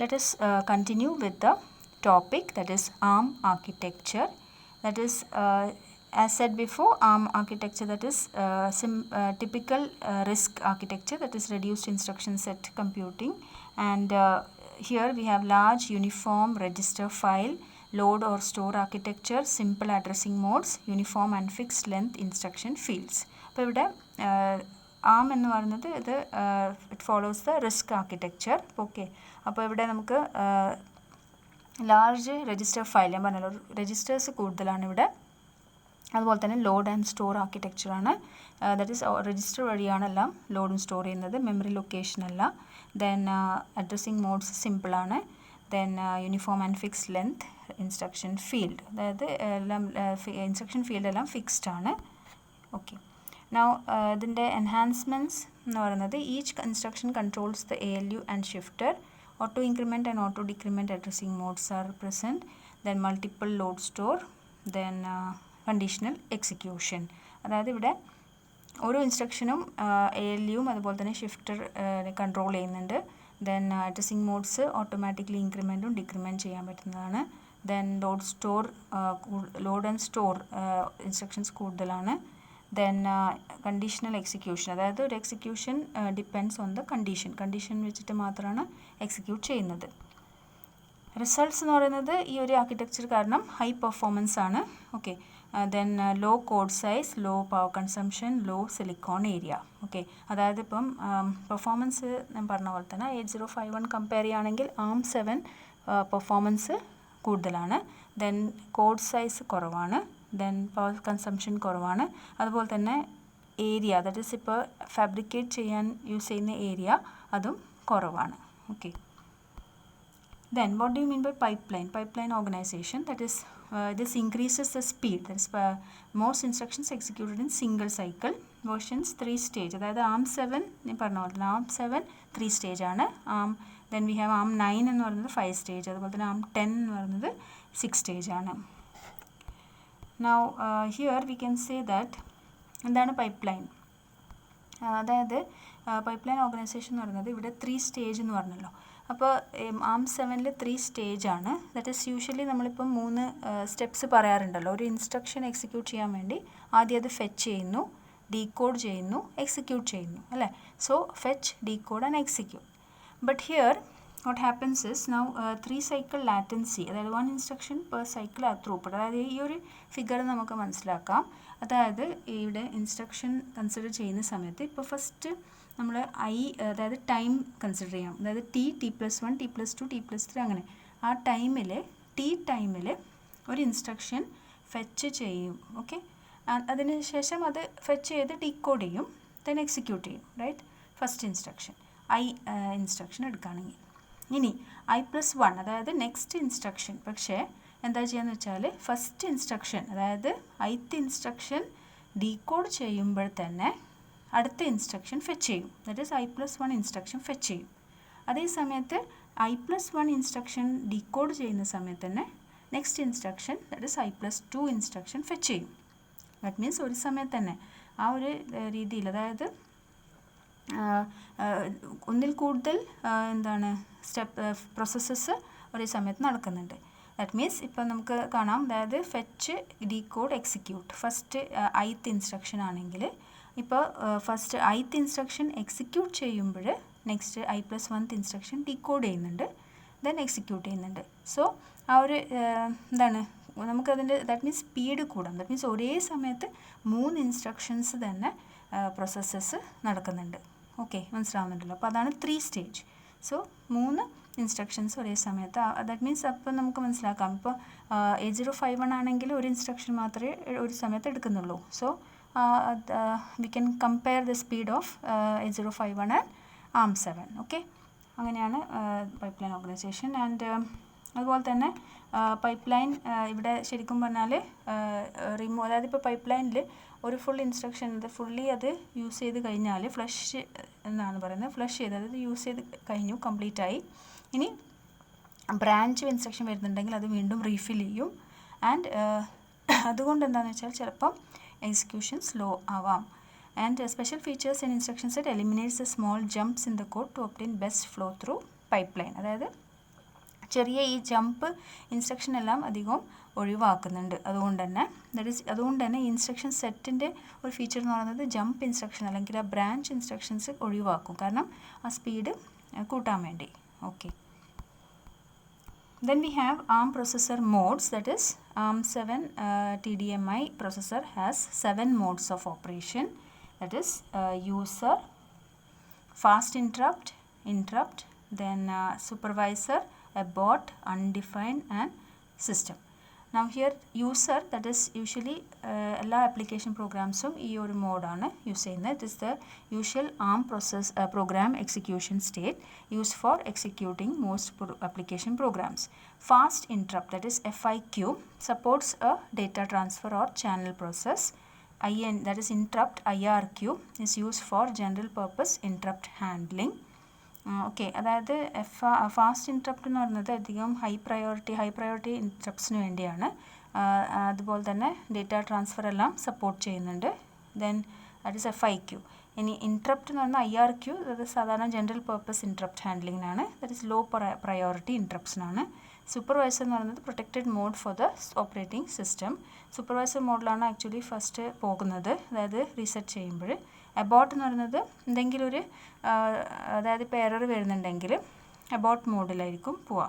Let us continue with the topic, that is ARM architecture. That is, as said before, ARM architecture, that is typical RISC architecture, that is reduced instruction set computing. And here we have large uniform register file, load or store architecture, simple addressing modes, uniform and fixed length instruction fields. അപ്പോൾ ഇവിടെ ARM എന്ന് പറയുന്നത് ഇത് it follows the risk architecture. Okay, അപ്പോൾ ഇവിടെ നമുക്ക് large register file, ഞാൻ പറഞ്ഞല്ലോ രജിസ്റ്റേഴ്സ് കൂടുതലാണ് ഇവിടെ. അതുപോലെ തന്നെ ലോഡ് ആൻഡ് സ്റ്റോർ ആർക്കിടെക്ചറാണ്. ദാറ്റ് ഈസ് രജിസ്റ്റർ വഴിയാണ് എല്ലാം ലോഡും സ്റ്റോർ ചെയ്യുന്നത്, മെമ്മറി ലൊക്കേഷൻ അല്ല. ദെൻ അഡ്രസ്സിങ് മോഡ്സ് സിമ്പിളാണ്. Then uniform and fixed length instruction field, അതായത് എല്ലാം ഇൻസ്ട്രക്ഷൻ ഫീൽഡ് എല്ലാം ഫിക്സ്ഡ് ആണ്. ഓക്കെ, നൗ ഇതിൻ്റെ എൻഹാൻസ്മെൻറ്റ്സ് എന്ന് പറയുന്നത് each instruction controls the ALU and shifter, auto increment and auto decrement addressing modes are present, then multiple load store, then conditional execution. അതായത് ഇവിടെ ഓരോ ഇൻസ്ട്രക്ഷനും ALUവും അതുപോലെ തന്നെ ഷിഫ്റ്റർ കൺട്രോൾ ചെയ്യുന്നുണ്ട്. ദെൻ അഡ്രസ്സിങ് മോഡ്സ് ഓട്ടോമാറ്റിക്കലി ഇൻക്രിമെൻറ്റും ഡിക്രിമെൻറ്റ് ചെയ്യാൻ പറ്റുന്നതാണ്. Then load and store instructions കൂടുതലാണ്. ദെൻ കണ്ടീഷണൽ എക്സിക്യൂഷൻ, അതായത് ഒരു execution depends on the condition വെച്ചിട്ട് മാത്രമാണ് എക്സിക്യൂട്ട് ചെയ്യുന്നത്. റിസൾട്ട്സ് എന്ന് പറയുന്നത് ഈ ഒരു ആർക്കിടെക്ചർ കാരണം ഹൈ പെർഫോമൻസ് ആണ്. Okay, then low code size, low power consumption, low silicon area. Okay, അതായത് ഇപ്പം പെർഫോമൻസ് ഞാൻ പറഞ്ഞ പോലെ തന്നെ 8051 കമ്പയർ ചെയ്യുകയാണെങ്കിൽ ARM7 പെർഫോമൻസ് കൂടുതലാണ്. ദെൻ കോഡ് സൈസ് കുറവാണ്. ദെൻ പവർ കൺസംഷൻ കുറവാണ്. അതുപോലെ തന്നെ ഏരിയ, ദാറ്റ് ഈസ് ഇപ്പോൾ ഫാബ്രിക്കേറ്റ് ചെയ്യാൻ യൂസ് ചെയ്യുന്ന ഏരിയ അതും കുറവാണ്. Okay, then what do you mean by pipeline organization? That is, this increases the speed, that is most instructions executed in single cycle. Versions 3 stage, അതായത് ARM7 ഞാൻ പറഞ്ഞ പോലെ തന്നെ ARM7 3 stage ആണ്. then we have ARM9 എന്ന് പറയുന്നത് 5 stage, അതുപോലെ തന്നെ ARM10 എന്ന് പറയുന്നത് 6 stage ആണ്. Now here we can say that എന്താണ് പൈപ്പ്ലൈൻ, അതായത് പൈപ്പ്ലൈൻ ഓർഗനൈസേഷൻ എന്ന് പറയുന്നത് ഇവിടെ 3 സ്റ്റേജ് എന്ന് പറഞ്ഞല്ലോ. അപ്പോൾ ARM7 3 സ്റ്റേജ് ആണ്. ദാറ്റ് ഈസ് യൂഷ്വലി നമ്മളിപ്പം 3 സ്റ്റെപ്സ് പറയാറുണ്ടല്ലോ. ഒരു ഇൻസ്ട്രക്ഷൻ എക്സിക്യൂട്ട് ചെയ്യാൻ വേണ്ടി ആദ്യം അത് ഫെച്ച് ചെയ്യുന്നു, ഡീകോഡ് ചെയ്യുന്നു, എക്സിക്യൂട്ട് ചെയ്യുന്നു, അല്ലേ? So fetch, decode and execute. But here what happens is now 3 cycle latency, അതായത് 1 instruction per cycle throughput, അതായത് ഈ ഒരു ഫിഗർ നമുക്ക് മനസ്സിലാക്കാം. അതായത് ഇവിടെ ഇൻസ്ട്രക്ഷൻ കൺസിഡർ ചെയ്യുന്ന സമയത്ത് ഇപ്പോൾ ഫസ്റ്റ് നമ്മൾ അതായത് ടൈം കൺസിഡർ ചെയ്യാം. അതായത് T+1, T+2, T+3 അങ്ങനെ ആ ടൈമിൽ ടൈമിൽ ഒരു ഇൻസ്ട്രക്ഷൻ ഫെച്ച് ചെയ്യും. ഓക്കെ, അതിന് ശേഷം അത് ഫെച്ച് ചെയ്ത് ഡീകോഡ് ചെയ്യും, ദെൻ എക്സിക്യൂട്ട് ചെയ്യും, റൈറ്റ്? ഫസ്റ്റ് ഇൻസ്ട്രക്ഷൻ ഇൻസ്ട്രക്ഷൻ എടുക്കുകയാണെങ്കിൽ. ഇനി I+1 അതായത് നെക്സ്റ്റ് ഇൻസ്ട്രക്ഷൻ, പക്ഷേ എന്താ ചെയ്യുകയെന്ന് വെച്ചാൽ ഫസ്റ്റ് ഇൻസ്ട്രക്ഷൻ അതായത് ith ഇൻസ്ട്രക്ഷൻ ഡീകോഡ് ചെയ്യുമ്പോൾ തന്നെ അടുത്ത ഇൻസ്ട്രക്ഷൻ ഫെച്ച് ചെയ്യും. That is I+1 instruction fetch ചെയ്യും. അതേ സമയത്ത് I+1 ഇൻസ്ട്രക്ഷൻ ഡീകോഡ് ചെയ്യുന്ന സമയത്ത് തന്നെ next instruction that is I+2 instruction fetch ചെയ്യും. ദാറ്റ് മീൻസ് ഒരു സമയത്ത് തന്നെ ആ ഒരു രീതിയിൽ, അതായത് ഒന്നിൽ കൂടുതൽ എന്താണ് പ്രോസസ്സസ് ഒരേ സമയത്ത് നടക്കുന്നുണ്ട്. ദാറ്റ് മീൻസ് ഇപ്പോൾ നമുക്ക് കാണാം, അതായത് fetch, decode, execute first ith instruction ആണെങ്കിൽ ഇപ്പോൾ ഫസ്റ്റ് ith ഇൻസ്ട്രക്ഷൻ എക്സിക്യൂട്ട് ചെയ്യുമ്പോൾ നെക്സ്റ്റ് I+1 ഇൻസ്ട്രക്ഷൻ ഡീകോഡ് ചെയ്യുന്നുണ്ട്, ദെൻ എക്സിക്യൂട്ട് ചെയ്യുന്നുണ്ട്. സോ ആ ഒരു എന്താണ് നമുക്കതിൻ്റെ ദാറ്റ് മീൻസ് സ്പീഡ് കൂടാം. ദാറ്റ് മീൻസ് ഒരേ സമയത്ത് 3 ഇൻസ്ട്രക്ഷൻസ് തന്നെ പ്രോസസ്സസ് നടക്കുന്നുണ്ട്. ഓക്കെ, മനസ്സിലാവുന്നുണ്ടല്ലോ? അപ്പോൾ അതാണ് 3 സ്റ്റേജ്. സോ 3 ഇൻസ്ട്രക്ഷൻസ് ഒരേ സമയത്ത്. ദാറ്റ് മീൻസ് അപ്പോൾ നമുക്ക് മനസ്സിലാക്കാം, ഇപ്പോൾ 8051 ആണെങ്കിൽ ഒരു ഇൻസ്ട്രക്ഷൻ മാത്രമേ ഒരു സമയത്ത് എടുക്കുന്നുള്ളൂ. So we can compare the speed of 8051 and ARM7. Okay, അങ്ങനെയാണ് പൈപ്പ്ലൈൻ ഓർഗനൈസേഷൻ. ആൻഡ് അതുപോലെ തന്നെ പൈപ്പ്ലൈൻ ഇവിടെ ശരിക്കും പറഞ്ഞാൽ അതായത് ഇപ്പോൾ പൈപ്പ്ലൈനിൽ ഒരു ഫുൾ ഇൻസ്ട്രക്ഷൻ ഫുള്ളി അത് യൂസ് ചെയ്ത് കഴിഞ്ഞാൽ ഫ്ലഷ് എന്നാണ് പറയുന്നത്, ഫ്ലഷ് ചെയ്ത് അതായത് യൂസ് ചെയ്ത് കഴിഞ്ഞു, കംപ്ലീറ്റ് ആയി. ഇനി ബ്രാഞ്ച് ഇൻസ്ട്രക്ഷൻ വരുന്നുണ്ടെങ്കിൽ അത് വീണ്ടും റീഫിൽ ചെയ്യും. ആൻഡ് അതുകൊണ്ട് എന്താണെന്ന് വെച്ചാൽ ചിലപ്പം എക്സിക്യൂഷൻ സ്ലോ ആവാം. And special features in instruction set eliminates the small jumps in the code to obtain best flow through pipeline. അതായത് ചെറിയ ഈ ജമ്പ് ഇൻസ്ട്രക്ഷൻ എല്ലാം അധികം ഒഴിവാക്കുന്നുണ്ട്. അതുകൊണ്ട് തന്നെ ഇൻസ്ട്രക്ഷൻ സെറ്റിൻ്റെ ഒരു ഫീച്ചർ എന്ന് പറയുന്നത് ജമ്പ് ഇൻസ്ട്രക്ഷൻ അല്ലെങ്കിൽ ആ ബ്രാഞ്ച് ഇൻസ്ട്രക്ഷൻസ് ഒഴിവാക്കും, കാരണം ആ സ്പീഡ് കൂട്ടാൻ വേണ്ടി. Okay, then we have ARM processor modes, that is ARM7 TDMI processor has 7 modes of operation, that is user, fast interrupt, then supervisor, abort, undefined and system. Now here user, that is usually എല്ലാ application പ്രോഗ്രാംസും ഈ ഒരു മോഡാണ് use ചെയ്യുന്നത്. It is the usual ARM program execution state used for executing most application programs. Fast interrupt, that is FIQ, supports a data transfer or channel process. That is interrupt IRQ is used for general purpose interrupt handling. Okay, അതായത് fast interrupt എന്ന് പറയുന്നത് അധികം high priority ഇൻട്രപ്റ്റ്സിന് വേണ്ടിയാണ്. അതുപോലെ തന്നെ data transfer എല്ലാം support ചെയ്യുന്നുണ്ട്. Then that is FIQ. ഇനി ഇൻട്രപ്റ്റ് എന്ന് പറഞ്ഞാൽ IRQ, അത് സാധാരണ ജനറൽ പർപ്പസ് ഇൻട്രപ്റ്റ് ഹാൻഡ്ലിങ്ങിനാണ്. ദാറ്റ് ഇസ് ലോ പ്രയോറിറ്റി ഇൻട്രപ്റ്റ്സിനാണ്. സൂപ്പർവൈസർ എന്ന് പറയുന്നത് protected mode for the operating system. Supervisor മോഡിലാണ് ആക്ച്വലി ഫസ്റ്റ് പോകുന്നത്, അതായത് റീസെറ്റ് ചെയ്യുമ്പോൾ. അബോട്ട് എന്ന് പറയുന്നത് എന്തെങ്കിലും ഒരു അതായത് ഇപ്പോൾ എറർ വരുന്നുണ്ടെങ്കിൽ അബോട്ട് മോഡിലായിരിക്കും പോവുക.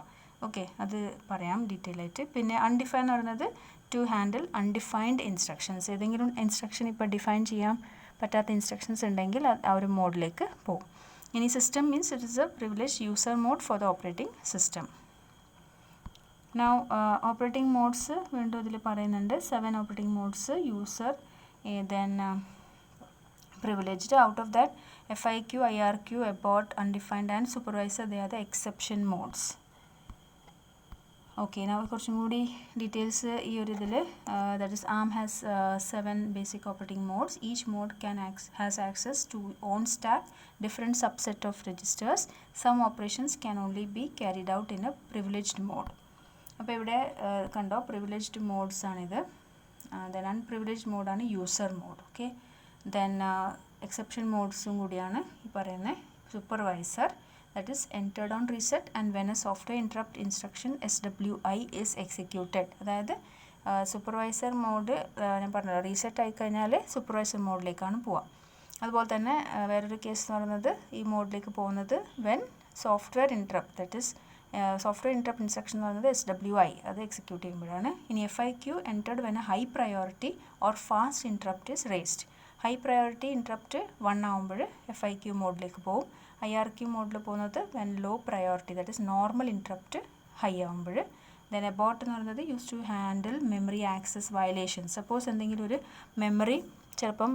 ഓക്കെ, അത് പറയാം ഡീറ്റെയിൽ ആയിട്ട്. പിന്നെ അൺഡിഫൈൻ എന്ന് പറയുന്നത് ടു ഹാൻഡിൽ അൺഡിഫൈൻഡ് ഇൻസ്ട്രക്ഷൻസ്. ഏതെങ്കിലും ഇൻസ്ട്രക്ഷൻ ഇപ്പോൾ ഡിഫൈൻ ചെയ്യാൻ പറ്റാത്ത ഇൻസ്ട്രക്ഷൻസ് ഉണ്ടെങ്കിൽ ആ ഒരു മോഡിലേക്ക് പോകും. ഇനി system means it is a privilege user mode for the operating system. Now operating modes വീണ്ടും ഇതിൽ പറയുന്നുണ്ട്. 7 operating modes, user, then privileged. Out of that FIQ, IRQ, abort, undefined and supervisor, they are the exception modes. Okay, now കുറച്ചും കൂടി details ഈ ഒരു ഇതിൽ, that is ARM has 7 basic operating modes. Each mode has access to own stack, different subset of registers. Some operations can only be carried out in a privileged mode. അപ്പോൾ ഇവിടെ കണ്ടോ, privileged modes ആണിത്. Then unprivileged മോഡാണ് user mode. Okay, then exception മോഡ്സും കൂടിയാണ് ഈ പറയുന്നത്. Supervisor, that is entered on reset and when a software interrupt instruction SWI is executed. അതായത് സൂപ്പർവൈസർ മോഡ് ഞാൻ പറഞ്ഞല്ലോ, റീസെറ്റ് ആയി കഴിഞ്ഞാൽ സൂപ്പർവൈസർ മോഡിലേക്കാണ് പോവുക. അതുപോലെ തന്നെ വേറൊരു കേസ് എന്ന് പറയുന്നത് ഈ മോഡിലേക്ക് പോകുന്നത് when software interrupt, that is software interrupt instruction എന്ന് പറയുന്നത് SWI, അത് എക്സിക്യൂട്ട് ചെയ്യുമ്പോഴാണ്. ഇനി FIQ entered when a high priority or fast interrupt is raised. High priority interrupt 1 ആകുമ്പോൾ FIQ മോഡിലേക്ക് പോകും. IRQ മോഡിൽ പോകുന്നത് when low priority, that is normal interrupt high ആകുമ്പോൾ. ദെൻ അബോട്ട് എന്ന് പറയുന്നത് use to handle memory access violation. Suppose എന്തെങ്കിലും ഒരു മെമ്മറി ചിലപ്പം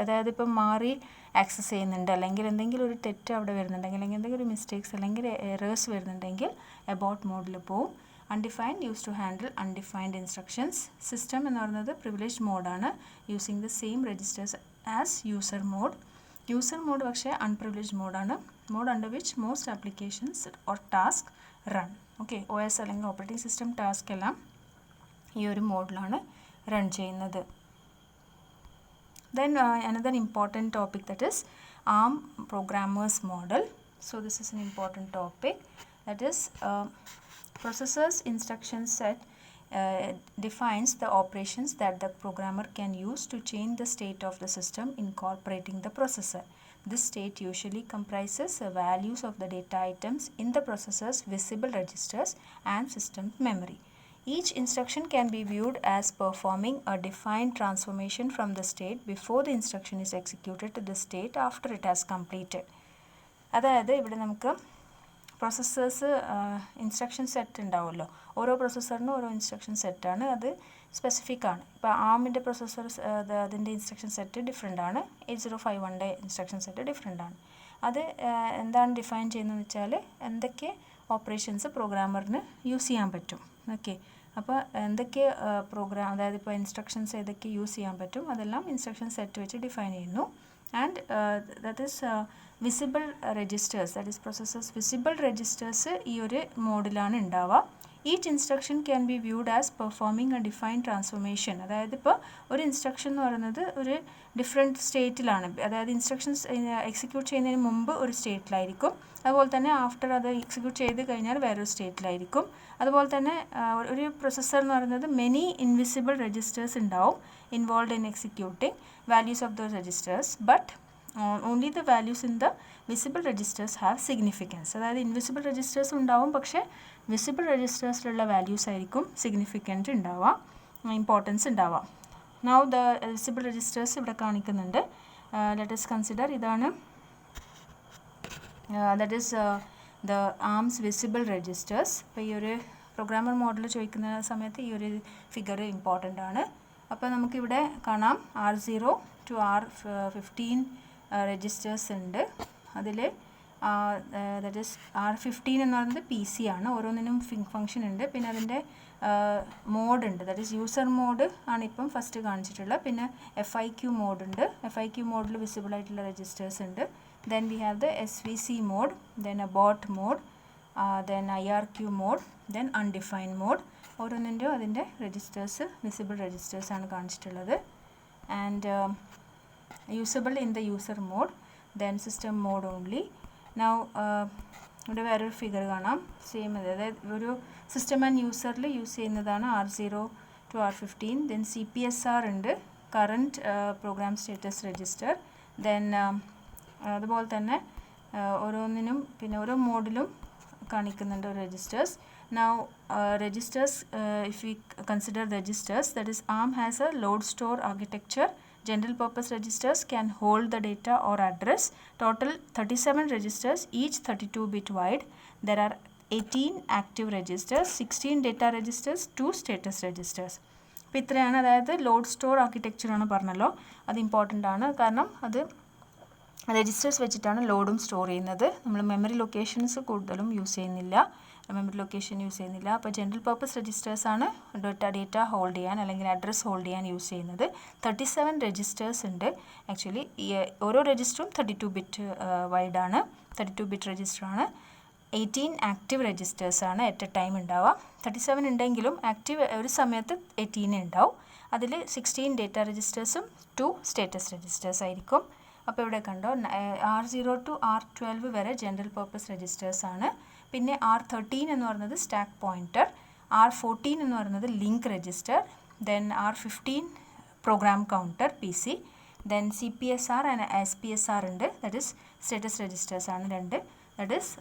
അതായത് ഇപ്പം മാറി ആക്സസ് ചെയ്യുന്നുണ്ട്, അല്ലെങ്കിൽ എന്തെങ്കിലും ഒരു തെറ്റ് അവിടെ വരുന്നുണ്ടെങ്കിൽ, അല്ലെങ്കിൽ എന്തെങ്കിലും ഒരു മിസ്റ്റേക്സ് അല്ലെങ്കിൽ എറേഴ്സ് വരുന്നുണ്ടെങ്കിൽ അബോട്ട് മോഡിൽ പോവും. Undefined use to handle undefined instructions. System എന്ന് പറയുന്നത് പ്രിവിലേജ്ഡ് മോഡാണ്, using the same registers as user mode. User mode പക്ഷേ അൺപ്രിവിലേജ്ഡ് മോഡാണ്, mode under which most applications or task run. Okay, OS അല്ലെങ്കിൽ ഓപ്പറേറ്റിംഗ് സിസ്റ്റം ടാസ്ക് എല്ലാം ഈ ഒരു മോഡിലാണ് റൺ ചെയ്യുന്നത്. Then another important topic, that is ARM programmers model. So this is an important topic, that is processor's instruction set defines the operations that the programmer can use to change the state of the system incorporating the processor. This state usually comprises the values of the data items in the processor's visible registers and system memory. Each instruction can be viewed as performing a defined transformation from the state before the instruction is executed to the state after it has completed. അതായത് ഇവിടെ നമുക്ക് processors instruction set ഉണ്ടാവുമല്ലോ, ഓരോ പ്രൊസസ്സറിനും ഓരോ instruction സെറ്റാണ്, അത് specific ആണ്. ഇപ്പോൾ ആമിൻ്റെ പ്രൊസസ്സർ അതിൻ്റെ ഇൻസ്ട്രക്ഷൻ സെറ്റ് ഡിഫറെൻ്റ് ആണ്, 8051ൻ്റെ ഇൻസ്ട്രക്ഷൻ സെറ്റ് ഡിഫറെൻ്റ് ആണ്. അത് എന്താണ് ഡിഫൈൻ ചെയ്യുന്നതെന്ന് വെച്ചാൽ എന്തൊക്കെ ഓപ്പറേഷൻസ് പ്രോഗ്രാമറിന് യൂസ് ചെയ്യാൻ പറ്റും. ഓക്കെ, അപ്പോൾ എന്തൊക്കെ പ്രോഗ്രാം, അതായത് ഇപ്പോൾ ഇൻസ്ട്രക്ഷൻസ് ഏതൊക്കെ യൂസ് ചെയ്യാൻ പറ്റും അതെല്ലാം ഇൻസ്ട്രക്ഷൻ സെറ്റ് വെച്ച് ഡിഫൈൻ ചെയ്യുന്നു. And that is visible registers, that is processors visible registers ഈ ഒരു മോഡിലാണ് ഉണ്ടാവുക. Each instruction can be viewed as performing A defined transformation. അതായത് ഇപ്പോൾ ഒരു ഇൻസ്ട്രക്ഷൻ എന്ന് പറയുന്നത് ഒരു ഡിഫറെൻറ്റ് സ്റ്റേറ്റിലാണ്, അതായത് ഇൻസ്ട്രക്ഷൻസ് എക്സിക്യൂട്ട് ചെയ്യുന്നതിന് മുമ്പ് ഒരു സ്റ്റേറ്റിലായിരിക്കും, അതുപോലെ തന്നെ ആഫ്റ്റർ അത് എക്സിക്യൂട്ട് ചെയ്ത് കഴിഞ്ഞാൽ വേറൊരു സ്റ്റേറ്റിലായിരിക്കും. അതുപോലെ തന്നെ ഒരു പ്രൊസസ്സർ എന്ന് പറയുന്നത് മെനി ഇൻവിസിബിൾ രജിസ്റ്റേഴ്സ് ഉണ്ടാവും involve in executing values of those registers, but only the values in the visible registers have significance. അതായത് ഇൻവിസിബിൾ രജിസ്റ്റേഴ്സ് ഉണ്ടാവും, പക്ഷേ വിസിബിൾ രജിസ്റ്റേഴ്സിലുള്ള വാല്യൂസ് ആയിരിക്കും സിഗ്നിഫിക്കൻറ്റ് ഉണ്ടാവുക, ഇമ്പോർട്ടൻസ് ഉണ്ടാവുക. നൗ ദ വിസിബിൾ രജിസ്റ്റേഴ്സ് ഇവിടെ കാണിക്കുന്നുണ്ട്. ലെറ്റ് us കൺസിഡർ ഇതാണ് that is the arms visible registers. അപ്പോൾ ഈ ഒരു പ്രോഗ്രാമർ മോഡൽ ചോദിക്കുന്ന സമയത്ത് ഈ ഒരു ഫിഗർ ഇമ്പോർട്ടൻ്റ് ആണ്. അപ്പോൾ നമുക്കിവിടെ കാണാം R0 to R15 രജിസ്റ്റേഴ്സ് ഉണ്ട്. അതിൽ ദാറ്റ് ഈസ് R15 എന്ന് പറയുന്നത് PC ആണ്, ഓരോന്നിനും ഫംഗ്ഷൻ ഉണ്ട്. പിന്നെ അതിൻ്റെ മോഡ് ഉണ്ട്, ദാറ്റ് ഈസ് യൂസർ മോഡ് ആണ് ഇപ്പം ഫസ്റ്റ് കാണിച്ചിട്ടുള്ളത്. പിന്നെ FIQ മോഡ് ഉണ്ട്, FIQ മോഡിൽ വിസിബിൾ ആയിട്ടുള്ള രജിസ്റ്റേഴ്സ് ഉണ്ട്. Then we have the SVC mode, then abort mode, then IRQ mode, then undefined mode. ഓരോന്നിൻ്റെയും അതിൻ്റെ രജിസ്റ്റേഴ്സ് വിസിബിൾ രജിസ്റ്റേഴ്സാണ് കാണിച്ചിട്ടുള്ളത്. And usable in the user mode, then system mode only. Now ഇവിടെ വേറൊരു figure കാണാം, same അതായത് ഒരു സിസ്റ്റം ആൻഡ് യൂസറിൽ യൂസ് ചെയ്യുന്നതാണ് R0 to R15. Then CPSR ഉണ്ട്, current program status register. Then അതുപോലെ തന്നെ ഓരോന്നിനും പിന്നെ ഓരോ മോഡിലും കാണിക്കുന്നുണ്ട് registers. Now registers, if we consider registers, that is ARM has a load store architecture. General purpose registers can hold the data or address. Total 37 registers, each 32-bit wide. There are 18 active registers, 16 data registers, 2 status registers. അപ്പോൾ ഇത്രയാണ്, അതായത് load store ആർക്കിടെക്ചറാണ് പറഞ്ഞല്ലോ, അത് important ആണ്. കാരണം അത് registers വെച്ചിട്ടാണ് ലോഡും സ്റ്റോർ ചെയ്യുന്നത്. നമ്മൾ മെമ്മറി ലൊക്കേഷൻസ് കൂടുതലും യൂസ് ചെയ്യുന്നില്ല, മെമ്മറി ലൊക്കേഷൻ യൂസ് ചെയ്യുന്നില്ല. അപ്പോൾ ജനറൽ പർപ്പസ് രജിസ്റ്റേഴ്സാണ് ഡേറ്റ ഹോൾഡ് ചെയ്യാൻ അല്ലെങ്കിൽ അഡ്രസ്സ് ഹോൾഡ് ചെയ്യാൻ യൂസ് ചെയ്യുന്നത്. 37 രജിസ്റ്റേഴ്സ് ഉണ്ട്. ആക്ച്വലി ഓരോ രജിസ്റ്ററും 32 ബിറ്റ് വൈഡാണ്, 32 ബിറ്റ് രജിസ്റ്ററാണ്. 18 ആക്റ്റീവ് രജിസ്റ്റേഴ്സാണ് അറ്റ് എ ടൈം ഉണ്ടാവുക. 37 ഉണ്ടെങ്കിലും ആക്റ്റീവ് ഒരു സമയത്ത് 18 ഉണ്ടാവും. അതിൽ 16 ഡേറ്റ രജിസ്റ്റേഴ്സും 2 സ്റ്റേറ്റസ് രജിസ്റ്റേഴ്സ് ആയിരിക്കും. അപ്പോൾ ഇവിടെ കണ്ടോ R0 to R12 വരെ ജനറൽ പർപ്പസ് രജിസ്റ്റേഴ്സാണ്. പിന്നെ R13 എന്ന് പറയുന്നത് സ്റ്റാക്ക് പോയിൻറ്റർ, R14 എന്ന് പറയുന്നത് link register, then R15 program counter PC, then CPSR and SPSR ഉണ്ട്, ദാറ്റ് ഈസ് സ്റ്റേറ്റസ് രജിസ്റ്റേഴ്സ് ആണ് രണ്ട്, that is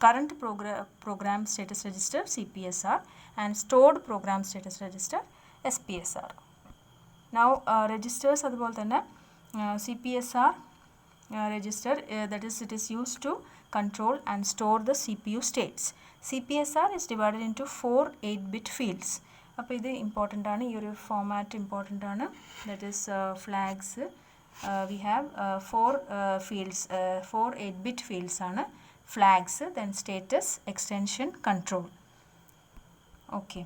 current program status register CPSR and stored program status register SPSR. Now registers അതുപോലെ തന്നെ CPSR register, that is it is used to control and store the CPU states. CPSR is divided into 4 8-bit fields. അപ്പോൾ ഇത് important ആണ്, ഈ ഒരു format important ആണ്. That is flags, we have 4 fields, 4 8-bit fields ആണ് flags, then status, extension, control. Okay,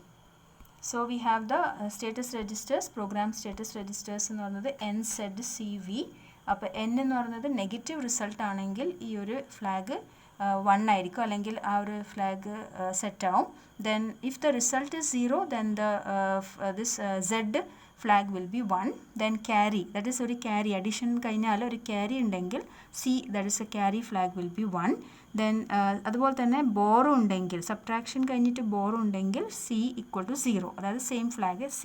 so we have the status registers, program status registers എന്ന് പറയുന്നത് NZCV. അപ്പോൾ N എന്ന് പറയുന്നത് നെഗറ്റീവ് റിസൾട്ട് ആണെങ്കിൽ ഈ ഒരു ഫ്ലാഗ് 1 ആയിരിക്കും, അല്ലെങ്കിൽ ആ ഒരു ഫ്ലാഗ് സെറ്റ് ആവും. Then if the result is 0 then this Z flag will be 1. Then carry, that is ഒരു ക്യാരി അഡീഷൻ കഴിഞ്ഞാൽ ഒരു ക്യാരി ഉണ്ടെങ്കിൽ C, that is A carry flag will be 1. Then അതുപോലെ തന്നെ ബോറോ ഉണ്ടെങ്കിൽ, സബ്ട്രാക്ഷൻ കഴിഞ്ഞിട്ട് borrow ഉണ്ടെങ്കിൽ C = 0, അതായത് same flag C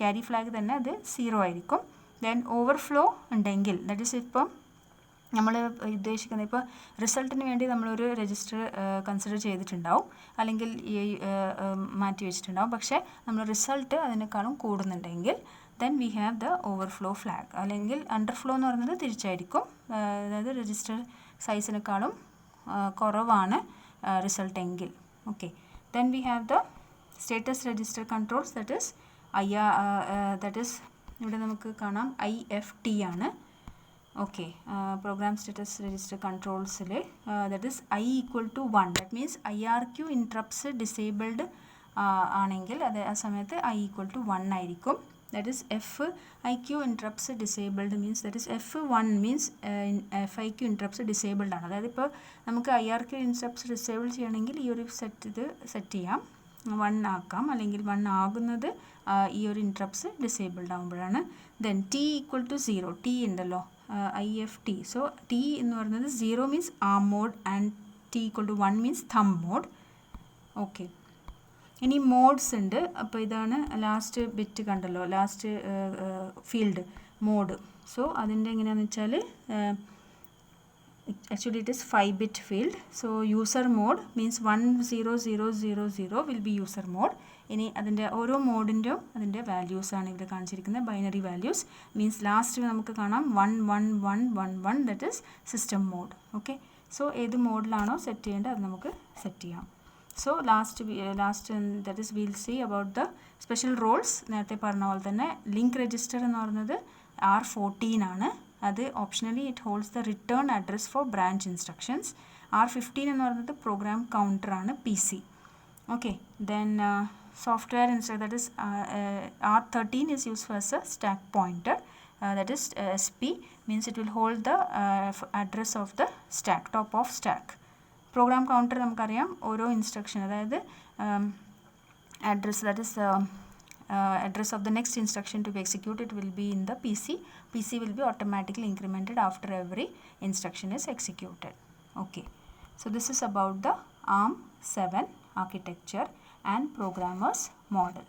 carry flag തന്നെ അത് 0 ആയിരിക്കും. ദെൻ ഓവർഫ്ലോ ഉണ്ടെങ്കിൽ, ദാറ്റ് ഈസ് ഇപ്പം നമ്മൾ ഉദ്ദേശിക്കുന്നത് ഇപ്പോൾ റിസൾട്ടിന് വേണ്ടി നമ്മളൊരു രജിസ്റ്റർ കൺസിഡർ ചെയ്തിട്ടുണ്ടാവും, അല്ലെങ്കിൽ മാറ്റി വെച്ചിട്ടുണ്ടാവും, പക്ഷേ നമ്മൾ റിസൾട്ട് അതിനേക്കാളും കൂടുന്നുണ്ടെങ്കിൽ then we have the overflow flag. അല്ലെങ്കിൽ അണ്ടർഫ്ലോ എന്ന് പറയുന്നത് തിരിച്ചായിരിക്കും, അതായത് രജിസ്റ്റർ സൈസിനേക്കാളും കുറവാണ് റിസൾട്ട് എങ്കിൽ. Okay, then we have the status register controls, that is that is ഇവിടെ നമുക്ക് കാണാം IFT ആണ്. ഓക്കെ, പ്രോഗ്രാം സ്റ്റേറ്റസ് രജിസ്റ്റർ കൺട്രോൾസിൽ that is I = 1, that means IRQ interrupts disabled ആണെങ്കിൽ അത് ആ സമയത്ത് I = 1 ആയിരിക്കും. that is FIQ interrupts disabled means that is F1 means FIQ interrupts disabled ആണ്. അതായത് ഇപ്പോൾ നമുക്ക് IRQ interrupts disable ചെയ്യണമെങ്കിൽ ഈ ഒരു സെറ്റ് ചെയ്യാം, 1 ആക്കാം, അല്ലെങ്കിൽ 1 ആകുന്നത് ഈ ഒരു ഇൻട്രപ്റ്റ്സ് ഡിസേബിൾഡ് ആകുമ്പോഴാണ്. Then T equal to 0, T ഉണ്ടല്ലോ, IFT. സോ T എന്ന് പറയുന്നത് 0 means ARM mode and T equal to 1 means thumb mode. Okay, ഇനി മോഡ്സ് ഉണ്ട്. അപ്പോൾ ഇതാണ് ലാസ്റ്റ് ബിറ്റ് കണ്ടല്ലോ, ലാസ്റ്റ് ഫീൽഡ് മോഡ്. സോ അതിൻ്റെ എങ്ങനെയാണെന്ന് വെച്ചാൽ actually it is 5-bit field. So user mode means 10000 will be user mode. ഇനി അതിൻ്റെ ഓരോ മോഡിൻ്റെയും അതിൻ്റെ വാല്യൂസാണ് ഇവിടെ കാണിച്ചിരിക്കുന്നത്. ബൈനറി വാല്യൂസ് മീൻസ് ലാസ്റ്റ് നമുക്ക് കാണാം 11111, that is system mode. Okay, so ഏത് മോഡിലാണോ സെറ്റ് ചെയ്യേണ്ടത് അത് നമുക്ക് സെറ്റ് ചെയ്യാം. So last that is will see about the special roles. നേരത്തെ പറഞ്ഞ പോലെ തന്നെ ലിങ്ക് രജിസ്റ്റർ എന്ന് പറയുന്നത് R14 ആണ്. അത് optionally it holds the return address for branch instructions. R15 എന്ന് പറയുന്നത് പ്രോഗ്രാം കൗണ്ടറാണ്, PC. Okay, then software instructor that is R13 is used as a stack pointer, that is SP means it will hold the address of the stack, top of stack. Program counter നമുക്കറിയാം ഓരോ instruction, അതായത് address that is address of the next instruction to be executed will be in the PC. PC will be automatically incremented after every instruction is executed. Okay, so this is about the ARM7 architecture and programmers model.